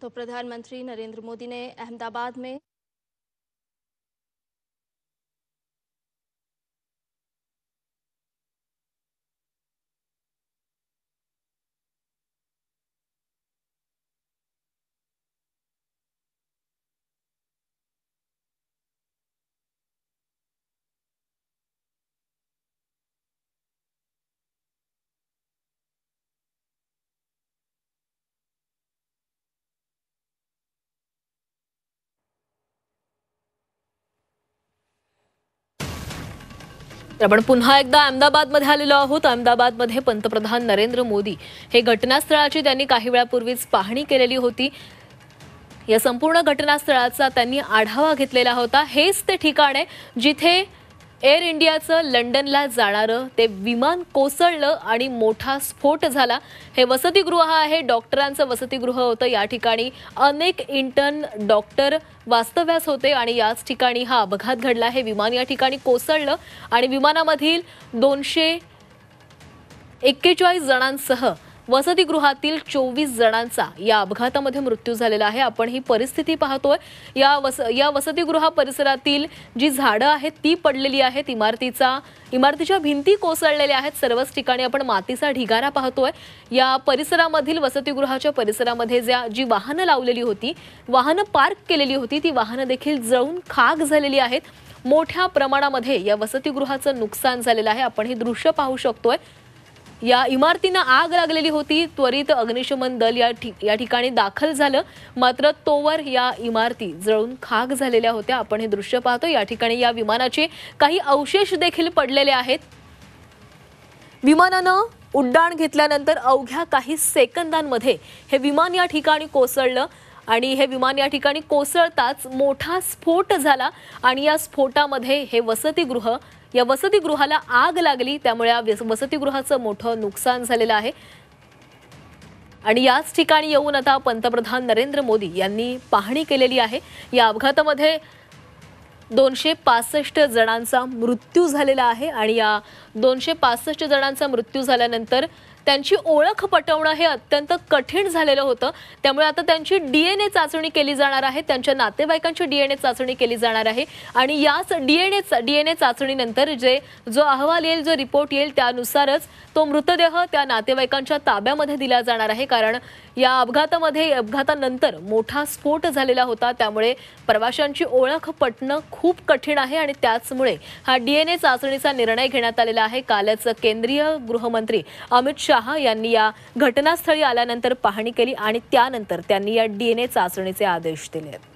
तो प्रधानमंत्री नरेंद्र मोदी ने अहमदाबाद में आपण पुन्हा एकदा अहमदाबादमध्ये आलेलो आहोत। अहमदाबादमध्ये पंतप्रधान नरेंद्र मोदी हे घटनास्थळाची त्यांनी काही वेळापूर्वीच पाहणी केलेली होती। या संपूर्ण घटनास्थळाचा त्यांनी आढावा घेतलेला होता। हेच ते ठिकाण आहे जिथे एअर इंडियाचं लंडनला जाणारं ते विमान कोसळलं आणि मोठा स्फोट झाला। हे वसतिगृह आहे, डॉक्टरांचं वसतिगृह होतं। या ठिकाणी अनेक इंटर्न डॉक्टर वास्तव्यास होते आणि याच ठिकाणी हा अपघात घडला। हे विमान या ठिकाणी कोसळलं आणि विमानामधील 241 जणांसह वसतिगृहातील 24 जणांचा या अपघातामध्ये मृत्यू झालेला आहे। आपण ही परिस्थिती पाहतोय। या वसतिगृहा परिसरातील जी झाडं आहेत ती पडलेली आहेत। इमारतीच्या भिंती कोसळलेल्या आहेत। सर्वच ठिकाणी आपण मातीचा ढिगारा पाहतोय। या परिसरामधील वसतिगृहाच्या परिसरामध्ये जी वाहनं लावलेली होती, वाहनं पार्क केलेली होती, ती वाहनं देखील जळून खाक झालेली आहेत। मोठ्या प्रमाणामध्ये या वसतिगृहाचं नुकसान झालेलं आहे। आपण हे दृश्य पाहू शकतोय। या इमारतींना आग लागलेली होती। त्वरित अग्निशमन दल या ठिकाणी दाखल झालं, मात्र तोवर या इमारती जळून खाक झालेल्या होत्या। आपण हे दृश्य पाहतो। या ठिकाणी या विमानाचे काही अवशेष देखील पडलेले आहेत। विमानानं उड्डाण घेतल्यानंतर अवघ्या काही सेकंदांमध्ये हे विमान या ठिकाणी कोसळलं आणि हे विमान या ठिकाणी कोसळताच मोठा स्फोट झाला आणि या स्फोटामध्ये या वसतिगृहाला आग लागली। त्यामुळे या वसतिगृहाचं मोठं नुकसान झालेलं आहे आणि याच ठिकाणी येऊन आता पंतप्रधान नरेंद्र मोदी यांनी पाहणी केलेली आहे। या अपघातामध्ये 265 जणांचा मृत्यू झालेला आहे आणि या 265 जणांचा मृत्यू झाल्यानंतर त्यांची ओळख पटवणं हे अत्यंत कठीण झालेलं होतं। त्यामुळे आता त्यांची डीएनए चाचणी केली जाणार आहे। त्यांच्या नातेवाईकांची डीएनए चाचणी केली जाणार आहे आणि याच डीएनए चाचणीनंतर जो अहवाल येईल, जो रिपोर्ट येईल, त्यानुसारच तो मृतदेह त्या नातेवाईकांच्या ताब्यामध्ये दिला जाणार आहे। कारण या अपघातानंतर मोठा स्फोट झालेला होता। त्यामुळे प्रवाशांची ओळख पटणं खूप कठीण आहे आणि त्याचमुळे हा डीएनए चाचणीचा निर्णय घेण्यात आलेला आहे। कालच केंद्रीय गृहमंत्री अमित शाह यांनी या घटनास्थळी आल्यानंतर पाहणी केली आणि त्यानंतर त्यांनी या डीएनए चाचणीचे आदेश दिले।